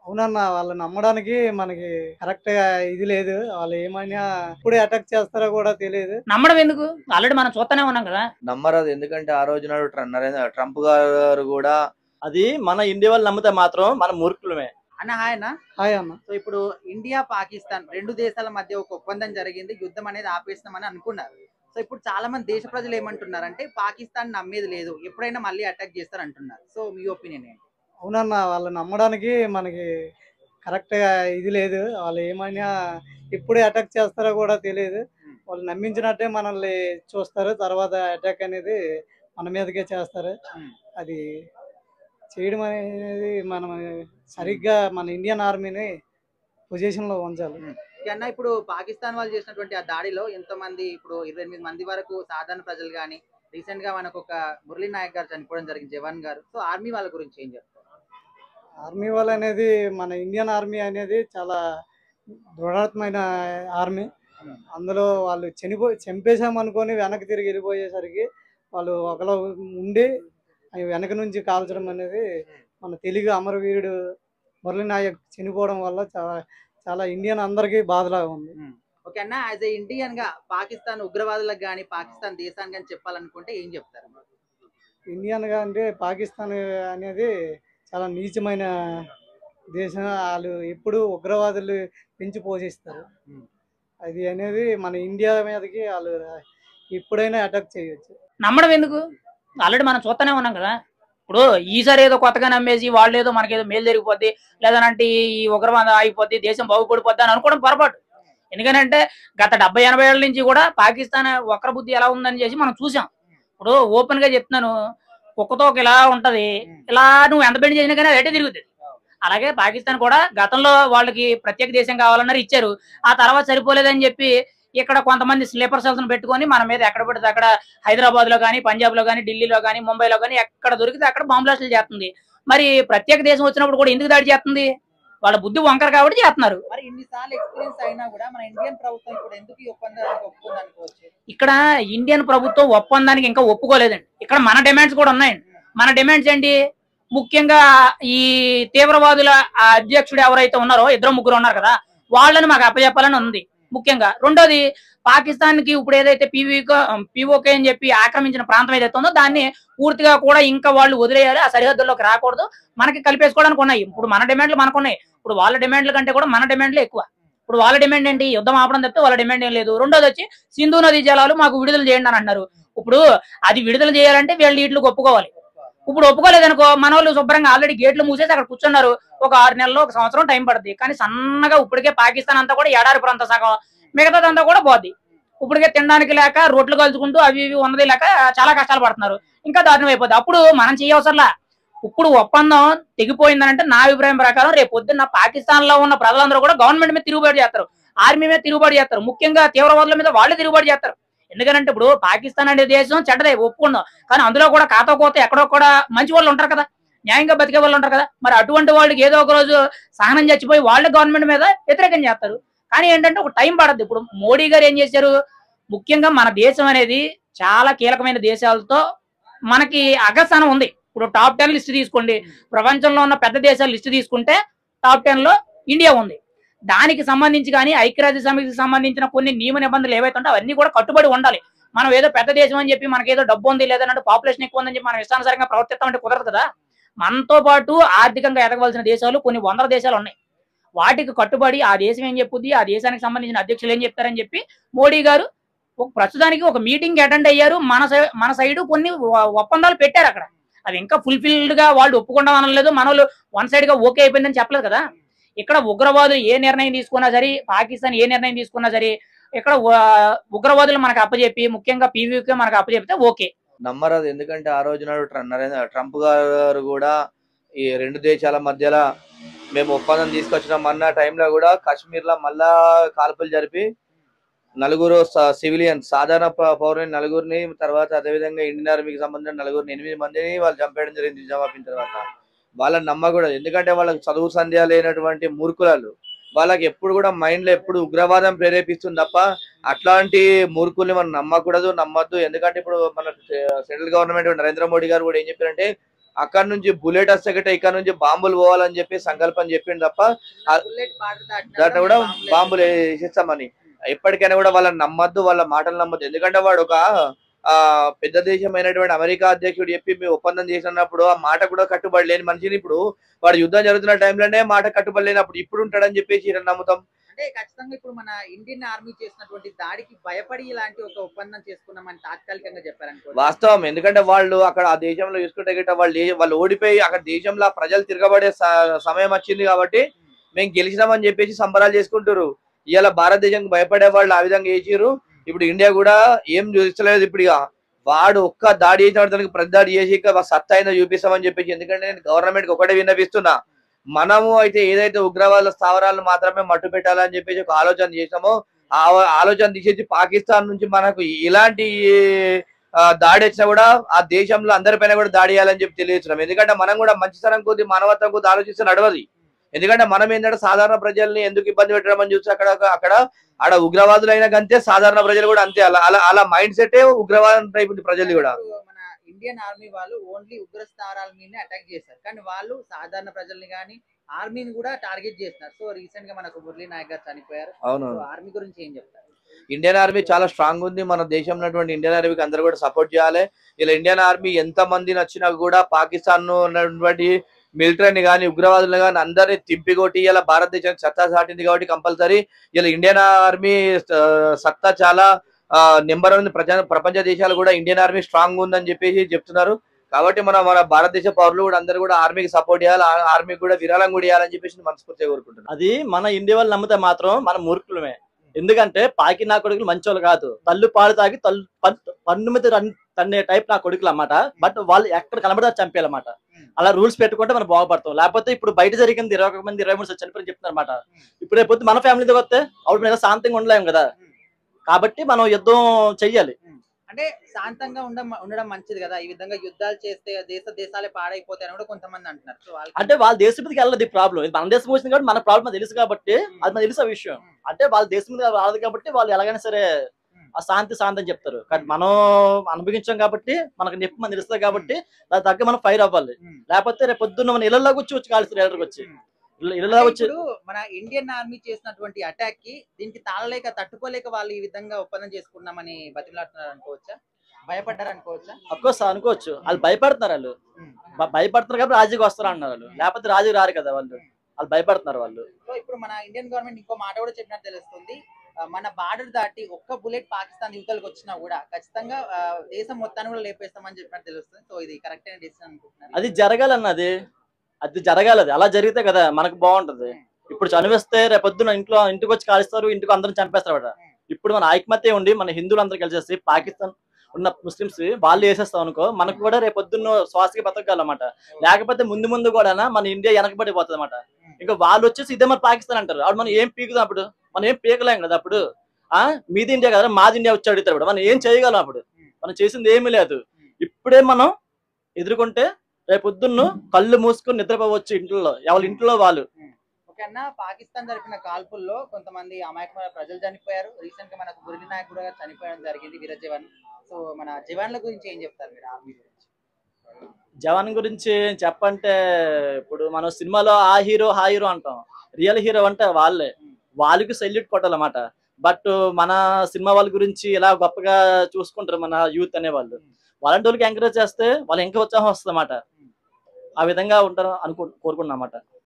అవునన్నా. వాళ్ళని నమ్మడానికి మనకి కరెక్ట్‌గా ఇది లేదు. వాళ్ళు ఏమైనా ఎప్పుడు అటాక్ చేస్తారో కూడా తెలీదు. నమ్మడం ఎందుకు? ఆల్రెడీ మనం చూస్తూనే ఉన్నాం కదా! నమ్మరాదు. ఎందుకంటే ఆ రోజు నాడు ట్రంప్ గారు గూడా అది మన ఇండియా వాళ్ళు నమ్మితే మాత్రం మనం మూర్ఖులమే. అన్న హాయ్ అన్న. హాయ్ అన్న. సో ఇప్పుడు ఇండియా పాకిస్తాన్ రెండు దేశాల మధ్య ఒక ఒప్పందం జరిగింది, యుద్ధం అనేది ఆపేస్తామని అనుకున్నారు. సో ఇప్పుడు చాలా మంది దేశ ప్రజలు ఏమంటున్నారంటే పాకిస్తాన్ నమ్మేది లేదు, ఎప్పుడైనా మళ్ళీ అటాక్ చేస్తారు అంటున్నారు. సో మీ ఒపీనియన్ ఏంటి? అవునన్నా. వాళ్ళని నమ్మడానికి మనకి కరెక్ట్‌గా ఇది లేదు. వాళ్ళు ఏమైనా ఎప్పుడు అటాక్ చేస్తారో కూడా తెలీదు. వాళ్ళు నమ్మించినట్టే మనల్ని చూస్తారు. తర్వాత అటాక్ అనేది మన మీదకే చేస్తారు. అది చేయడం అనేది మనం సరిగ్గా మన ఇండియన్ ఆర్మీని పొజిషన్‌లో ఉంచాలి. అన్న ఇప్పుడు పాకిస్తాన్ వాళ్ళు చేసినటువంటి ఆ దాడిలో ఎంతమంది, ఇప్పుడు 28 మంది వరకు సాధారణ ప్రజలు కానీ, రీసెంట్ గా మనకు ఒక మురళీ నాయక్ గారు చనిపోవడం జరిగింది, జవాన్ గారు. సో ఆర్మీ వాళ్ళ గురించి ఏం చెప్తారు? ఆర్మీ వాళ్ళు అనేది మన ఇండియన్ ఆర్మీ అనేది చాలా దృఢమైన ఆర్మీ. అందులో వాళ్ళు చంపేశామనుకొని వెనక్కి తిరిగి వెళ్ళిపోయేసరికి వాళ్ళు ఒకలో ఉండి అవి వెనక నుంచి కాల్చడం అనేది మన తెలుగు అమరవీరుడు మురళీ నాయక్ చనిపోవడం వల్ల చాలా చాలా ఇండియన్ అందరికీ బాధలాగా ఉంది. ఓకే అన్న, యాజ్ ఏ ఇండియన్ గా పాకిస్తాన్ ఉగ్రవాదులకు కానీ పాకిస్తాన్ దేశానికి కానీ చెప్పాలనుకుంటే ఏం చెప్తారు? ఇండియన్గా అంటే పాకిస్తాన్ అనేది చాలా నీచమైన దేశం. వాళ్ళు ఎప్పుడు ఉగ్రవాదులు పెంచి పోషిస్తారు. అది అనేది మన ఇండియా మీదకి వాళ్ళు ఎప్పుడైనా అటాక్ చేయొచ్చు. నమ్మడం ఎందుకు? ఆల్రెడీ మనం చూస్తూనే ఉన్నాం కదా! ఇప్పుడు ఈసారి ఏదో కొత్తగా నమ్మేసి వాళ్ళు ఏదో మనకేదో మేలు జరిగిపోద్ది, లేదనంటే ఈ ఉగ్రవాదం ఆగిపోద్ది, దేశం బాగుపడిపోద్ది అని అనుకోవడం పొరపాటు. ఎందుకంటే గత 70-80 ఏళ్ళ నుంచి కూడా పాకిస్తాన్ వక్ర బుద్ధి ఎలా ఉందని చేసి మనం చూసాం. ఇప్పుడు ఓపెన్ గా చెప్తున్నాను, కుక్కతో ఇలా ఉంటది, ఇలా నువ్వు ఎంత బెండ్ చేసినా కానీ అదే తిరుగుతుంది. అలాగే పాకిస్తాన్ కూడా గతంలో వాళ్ళకి ప్రత్యేక దేశం కావాలన్నారు, ఇచ్చారు. ఆ తర్వాత సరిపోలేదని చెప్పి ఇక్కడ కొంతమంది స్లీపర్ సెల్స్ పెట్టుకొని మన మీద ఎక్కడ పడితే అక్కడ హైదరాబాద్ లో కానీ, పంజాబ్ లో కానీ, ఢిల్లీలో కానీ, ముంబైలో కానీ ఎక్కడ దొరికితే అక్కడ బాంబ్ బ్లాస్టులు చేస్తుంది. మరి ప్రత్యేక దేశం వచ్చినప్పుడు కూడా ఎందుకు దాడి చేస్తుంది? వాళ్ళ బుద్ధి వంకర కాబట్టి చేస్తున్నారు. మరి ఇన్నిసార్లు ఎక్స్పీరియన్స్ అయినా కూడా మన ఇండియన్ ప్రభుత్వం ఇప్పుడు ఎందుకు ఈ ఒప్పందానికి ఒప్పుకుందనుకోవచ్చు? ఇక్కడ ఇండియన్ ప్రభుత్వం ఒప్పందానికి ఇంకా ఒప్పుకోలేదండి. ఇక్కడ మన డిమాండ్స్ కూడా ఉన్నాయండి. మన డిమాండ్స్ ఏంటి? ముఖ్యంగా ఈ తీవ్రవాదుల అధ్యక్షుడు ఎవరైతే ఉన్నారో, 2-3 ఉన్నారు కదా, వాళ్ళని మాకు అప్పచెప్పాలని ఉంది ముఖ్యంగా. రెండోది, పాకిస్తాన్ కి ఇప్పుడు ఏదైతే పిఓకే అని చెప్పి ఆక్రమించిన ప్రాంతం ఏదైతే ఉందో దాన్ని పూర్తిగా కూడా ఇంకా వాళ్ళు వదిలేయాలి, ఆ సరిహద్దుల్లోకి రాకూడదు, మనకి కలిపేసుకోవడానికి ఉన్నాయి. ఇప్పుడు మన డిమాండ్లు మనకున్నాయి. ఇప్పుడు వాళ్ళ డిమాండ్ల కంటే కూడా మన డిమాండ్లే ఎక్కువ. ఇప్పుడు వాళ్ళ డిమాండ్ ఏంటి? యుద్ధం ఆపడం తప్పితే వాళ్ళ డిమాండ్ ఏం లేదు. రెండోది వచ్చి సింధు నదీ జలాలు మాకు విడుదల చేయండి అని అంటున్నారు. ఇప్పుడు అది విడుదల చేయాలంటే వీళ్ళు వీటికి ఒప్పుకోవాలి. ఇప్పుడు ఒప్పుకోలేదనుకో, మన వాళ్ళు శుభ్రంగా ఆల్రెడీ గేట్లు మూసేసి అక్కడ కూర్చున్నారు. ఒక 6 నెలలు 1 సంవత్సరం టైం పడుతుంది. కానీ సన్నగా ఇప్పటికే పాకిస్తాన్ అంతా కూడా ఎడారి ప్రాంత సగం, మిగతాదంతా కూడా పోద్ది. ఇప్పటికే తినడానికి లేక రోడ్లు కలుచుకుంటూ అవి ఇవి ఉన్నది లేక చాలా కష్టాలు పడుతున్నారు. ఇంకా దారుణం అయిపోద్ది. అప్పుడు మనం చేయవసరంలా. ఇప్పుడు ఒప్పందం తెగిపోయిందనంటే నా అభిప్రాయం ప్రకారం రేపు పొద్దున్న పాకిస్తాన్ లో ఉన్న ప్రజలందరూ కూడా గవర్నమెంట్ మీద తిరుగుబాటు చేస్తారు, ఆర్మీ మీద తిరుగుబాటు చేస్తారు, ముఖ్యంగా తీవ్రవాదుల మీద వాళ్ళే తిరుగుబాటు చేస్తారు. ఎందుకంటే ఇప్పుడు పాకిస్తాన్ అనే దేశం చెడ్డదే ఒప్పుకున్నాం, కానీ అందులో కూడా ఖాతా కోత ఎక్కడో కూడా మంచి వాళ్ళు ఉంటారు కదా, న్యాయంగా బతికే వాళ్ళు ఉంటారు కదా. మరి అటువంటి వాళ్ళకి ఏదో ఒక రోజు సహనం చచ్చిపోయి వాళ్ళే గవర్నమెంట్ మీద వ్యతిరేకం చేస్తారు. కానీ ఏంటంటే ఒక టైం పడద్దు. ఇప్పుడు మోడీ గారు ఏం చేశారు? ముఖ్యంగా మన దేశం అనేది చాలా కీలకమైన దేశాలతో మనకి అగ్రస్థానం ఉంది. ఇప్పుడు టాప్ 10 లిస్ట్ తీసుకోండి, ప్రపంచంలో ఉన్న పెద్ద దేశాల లిస్ట్ తీసుకుంటే టాప్ 10 లో ఇండియా ఉంది. దానికి సంబంధించి కానీ ఐక్యరాజ్య సమితికి సంబంధించిన కొన్ని నియమ నిబంధనలు ఏవైతే ఉంటాయో అవన్నీ కూడా కట్టుబడి ఉండాలి. మనం ఏదో పెద్ద దేశం అని చెప్పి మనకేదో డబ్బు ఉంది లేదంటే పాపులేషన్ ఎక్కువ ఉందని చెప్పి మనం ఇష్టానుసారంగా ప్రవర్తిస్తామంటే కుదరదు కదా. మనతో పాటు ఆర్థికంగా ఎదగవలసిన దేశాలు కొన్ని 100 దేశాలు ఉన్నాయి. వాటికి కట్టుబడి ఆ దేశం ఏం చెప్పుద్ది, ఆ దేశానికి సంబంధించిన అధ్యక్షులు ఏం చెప్తారని చెప్పి మోడీ గారు ప్రస్తుతానికి ఒక మీటింగ్ అటెండ్ అయ్యారు. మన సైడ్ కొన్ని ఒప్పందాలు పెట్టారు అక్కడ. అవి ఇంకా ఫుల్ఫిల్డ్ గా వాళ్ళు ఒప్పుకుంటాం అనలేదు, మన వాళ్ళు 1 సైడ్ గా ఓకే అయిపోయిందని చెప్పలేదు కదా. ఇక్కడ ఉగ్రవాదులు ఏ నిర్ణయం తీసుకున్నా సరే, పాకిస్తాన్ ఏ నిర్ణయం తీసుకున్నా సరే, ఇక్కడ ఉగ్రవాదులు మనకు అప్పచెప్పి ముఖ్యంగా పీవీకే మనకు అప్పచెప్తే ఓకే. నమ్మరాదు. ఎందుకంటే ఆ రోజు నాడు ట్రంప్ గారు కూడా ఈ 2 దేశాల మధ్యలో మేము ఒప్పందం తీసుకొచ్చినాం అన్న టైంలో కూడా కాశ్మీర్ లో మళ్ళా కాల్పులు జరిపి 4 సివిలియన్ సాధారణ పౌరుని 4ని, తర్వాత అదేవిధంగా ఇండియన్ ఆర్మీకి సంబంధించిన 8 మందిని వాళ్ళు చంపేయడం జరిగింది. నిజామాబాద్ తర్వాత వాళ్ళని నమ్మకూడదు. ఎందుకంటే వాళ్ళకి చదువు సంధ్య లేనటువంటి మూర్ఖులు. వాళ్ళకి ఎప్పుడు కూడా మైండ్ లో ఎప్పుడు ఉగ్రవాదం ప్రేరేపిస్తుంది తప్ప అట్లాంటి మూర్ఖుల్ని మనం నమ్మకూడదు, నమ్మద్దు. ఎందుకంటే ఇప్పుడు మన సెంట్రల్ గవర్నమెంట్ నరేంద్ర మోడీ గారు కూడా ఏం చెప్పారంటే అక్కడ నుంచి బుల్లెట్ వస్తే ఇక్కడ నుంచి బాంబులు పోవాలని చెప్పి సంకల్పం చెప్పిండు తప్ప బుల్లెట్ బార్డర్ దాంట్లో కూడా బాంబులు వేసిస్తామని. ఎప్పటికైనా కూడా వాళ్ళని నమ్మద్దు, వాళ్ళ మాటలు నమ్మద్దు. ఎందుకంటే వాడు ఒక పెద్ద దేశమైనటువంటి అమెరికా అధ్యక్షుడు చెప్పి మేము ఒప్పందం చేసినప్పుడు ఆ మాట కూడా కట్టుబడి లేని మనిషిని ఇప్పుడు వాడు యుద్ధం జరుగుతున్న టైంలోనే మాట కట్టుబడి లేనప్పుడు ఇప్పుడు ఉంటాడని చెప్పేసి నమ్ముతాం. అంటే ఖచ్చితంగా ఇప్పుడు మన ఇండియన్ ఆర్మీ చేసినటువంటి దాడికి భయపడి ఇలాంటి ఒక ఒప్పందం చేసుకున్నామని తాత్కాలికంగా చెప్పారనుకో వాస్తవం. ఎందుకంటే వాళ్ళు అక్కడ ఆ దేశంలో చూసుకుంటే గిట్ట వాళ్ళు ఓడిపోయి అక్కడ దేశంలో ప్రజలు తిరగబడే సమయం వచ్చింది కాబట్టి మేము గెలిచినామని చెప్పేసి సంబరాలు చేసుకుంటారు. ఇవాళ భారతదేశానికి భయపడే వాళ్ళు ఆ విధంగా చేసిరు. ఇప్పుడు ఇండియా కూడా ఏం చూస్తలేదు. ఇప్పుడు ఇక వాడు ఒక్క దాడి చేసిన దానికి ప్రతి దాడి చేసి సత్తా అయినా చూపిస్తామని చెప్పేసి. ఎందుకంటే నేను గవర్నమెంట్ ఒకటే విన్నపిస్తున్నా, మనము అయితే ఏదైతే ఉగ్రవాద స్థావరాలను మాత్రమే మట్టు పెట్టాలని చెప్పేసి ఒక ఆలోచన చేసామో ఆ ఆలోచన తీసేసి పాకిస్తాన్ నుంచి మనకు ఇలాంటి దాడి వచ్చినా కూడా ఆ దేశంలో అందరిపైన కూడా దాడి చేయాలని చెప్పి తెలియజేస్తున్నాం. ఎందుకంటే మనం కూడా మంచితనం కొద్ది మానవత్వం కొద్ది ఆలోచిస్తే నడవది. ఎందుకంటే మనం ఏంటంటే సాధారణ ప్రజల్ని ఎందుకు ఇబ్బంది పెట్టడం చూస్తే అక్కడ ఆడ ఉగ్రవాదులు అయినా కంటే సాధారణ ప్రజలు కూడా అంతే. అలా మైండ్ సెట్ ఉగ్రవాదం టైప్ ఉంది ప్రజలు కూడా. మన ఇండియన్ ఆర్మీ వాళ్ళు ఓన్లీ ఉగ్ర స్థావరాల మీద అటాక్ చేస్తారు, కానీ వాళ్ళు సాధారణ ప్రజల్ని కానీ ఆర్మీని కూడా టార్గెట్ చేస్తున్నారు. సో రీసెంట్ గా మనకు మురళీ నాయక్ గారు చనిపోయారు. అవును, ఆర్మీ గురించి ఏం చెప్తారు? ఇండియన్ ఆర్మీ చాలా స్ట్రాంగ్ ఉంది. మన దేశంలో ఉన్నటువంటి ఇండియన్ ఆర్మీకి అందరూ కూడా సపోర్ట్ చేయాలి. ఇలా ఇండియన్ ఆర్మీ ఎంత మందిని వచ్చినా కూడా పాకిస్తాన్ ఉన్నటువంటి మిలిటరీని కానీ ఉగ్రవాదులు కానీ అందరినీ తిప్పికొట్టి ఇలా భారతదేశానికి సత్తా సాటింది కాబట్టి కంపల్సరీ ఇలా ఇండియన్ ఆర్మీ సత్తా చాలా నెంబర్ 1 ప్రపంచ దేశాలు కూడా ఇండియన్ ఆర్మీ స్ట్రాంగ్ ఉందని చెప్పేసి చెప్తున్నారు. కాబట్టి మన భారతదేశ పౌరులు కూడా అందరూ కూడా ఆర్మీకి సపోర్ట్ చేయాలి, ఆర్మీకి కూడా విరాళం కూడా ఇవ్వాలని చెప్పేసి మనస్ఫూర్తిగా కోరుకుంటున్నాను. అది మన ఇండియా వాళ్ళు నమ్మితే మాత్రం మన మూర్ఖులమే. ఎందుకంటే పాకి నా కొడుకులు మంచోళ్ళు కాదు, తల్లు పాలు తాగి పన్ను మీద తన్నే టైప్ నా కొడుకులు అన్నమాట. బట్ వాళ్ళు ఎక్కడ కనబడితే చంపేయాలన్నమాట. అలా రూల్స్ పెట్టుకుంటే మనం బాగుపడతాం. లేకపోతే ఇప్పుడు బయట జరిగింది 21 మంది 23 చనిపోయి చెప్తున్నారు అన్నమాట. ఇప్పుడు రేపు మన ఫ్యామిలీతో వస్తే అప్పుడు మీద శాంతంగా ఉండలేము కదా. కాబట్టి మనం యుద్ధం చెయ్యాలి. అంటే శాంతంగా ఉండడం మంచిది కదా. ఈ విధంగా యుద్ధాలు చేస్తే దేశాలే పాడైపోతాయని కూడా కొంతమంది అంటున్నారు. అంటే వాళ్ళ దేశం మీదకి వెళ్ళదు ప్రాబ్లం. ఇది మన దేశం వచ్చింది కాబట్టి మన ప్రాబ్లం తెలుసు కాబట్టి అది మనకు తెలుసు ఆ విషయం. అంటే వాళ్ళ దేశం మీద రాదు కాబట్టి వాళ్ళు ఎలాగైనా సరే ఆ శాంతి అని చెప్తారు. కానీ మనం అనుభవించాం కాబట్టి మనకు నొప్పి మనం తెలుస్తుంది కాబట్టి దాని తగ్గ మనం ఫైర్ అవ్వాలి. లేకపోతే రేపు పొద్దున్న మన ఇళ్లలోకి వచ్చి కాలుస్తారు. ఎల్లరికి వచ్చి ఇళ్లలో వచ్చి మన ఇండియన్ ఆర్మీ చేసినటువంటి అటాక్ కి దీనికి తాళలేక తట్టుకోలేక వాళ్ళు ఈ విధంగా ఒప్పందం చేసుకున్నామని బతిలాడుతున్నారు అనుకోవచ్చా? భయపడ్డారు అనుకోవచ్చా? అఫ్కోర్స్ అనుకోవచ్చు. వాళ్ళు భయపడుతున్నారు. వాళ్ళు భయపడుతున్నారు కాబట్టి రాజుకి వస్తారు అన్నారు వాళ్ళు. లేకపోతే రాజుకి రారు కదా వాళ్ళు భయపడుతున్నారు వాళ్ళు. సో ఇప్పుడు మన ఇండియన్ గవర్నమెంట్ ఇంకో మాట కూడా చెప్పినట్టు తెలుస్తుంది. మన బార్డర్ దాటి ఒక్క బుల్లెట్ పాకిస్తాన్ యువతలకు వచ్చినా కూడా ఖచ్చితంగా దేశం మొత్తాన్ని కూడా లేపేస్తామని చెప్పినట్టు తెలుస్తుంది. సో ఇది కరెక్ట్ అయిన డిసిషన్ అనుకుంటున్నాను. అది జరగాలన్నది, అది జరగాలి. అలా జరిగితే కదా మనకు బాగుంటది. ఇప్పుడు చనివేస్తే రేపొద్దున ఇంటికి వచ్చి కాలుస్తారు, ఇంటికి అందరం చంపేస్తారు. ఇప్పుడు మన ఐకమత్యం ఉండి మన హిందువులు అందరూ కలిసేసి పాకిస్తాన్ ఉన్న ముస్లిమ్స్ వాళ్ళు వేసేస్తాం అనుకో, మనకు కూడా రేపొద్దున్న శ్వాసకి బతకాలన్నమాట. లేకపోతే ముందు కూడా మన ఇండియా వెనకబడిపోతుంది అన్నమాట. ఇంకా వాళ్ళు వచ్చేసి ఇదే మన పాకిస్తాన్ అంటారు. అప్పుడు మనం ఏం పీకుదాం? అప్పుడు మనం ఏం పీకలేం కదా. అప్పుడు మీది ఇండియా కదా, మాది ఇండియా వచ్చి అడుగుతారు. మనం ఏం చేయగలం? అప్పుడు మనం చేసింది ఏమీ లేదు. ఇప్పుడే మనం ఎదుర్కొంటే రేపొద్దున్న కళ్ళు మూసుకొని నిద్రపోవచ్చు ఇంట్లో, ఎవరి ఇంట్లో వాళ్ళు. ఓకేనా? పాకిస్తాన్ జరిపిన కాల్పుల్లో కొంతమంది అమాయకమైన ప్రజలు చనిపోయారు. రీసెంట్ గా మనకు మురళీ నాయక్ కూడా చనిపోవడం జరిగింది, వీర జవాన్. సో మన జవాన్ల గురించి ఏం చెప్తారు మీరు? ఆర్మీ గురించి జవాన్ గురించి చెప్పంటే ఇప్పుడు మనం సినిమాలో ఆ హీరో అంటాం. రియల్ హీరో అంటే వాళ్ళకి సెల్యూట్ కొట్టాలన్నమాట. బట్ మన సినిమా వాళ్ళ గురించి ఇలా గొప్పగా చూసుకుంటారు మన యూత్ అనేవాళ్ళు. వాళ్ళంటి వాళ్ళకి ఎంకరేజ్ చేస్తే వాళ్ళు ఇంకా ఉత్సాహం వస్తుంది అన్నమాట. ఆ విధంగా ఉంటారు కోరుకున్నమాట.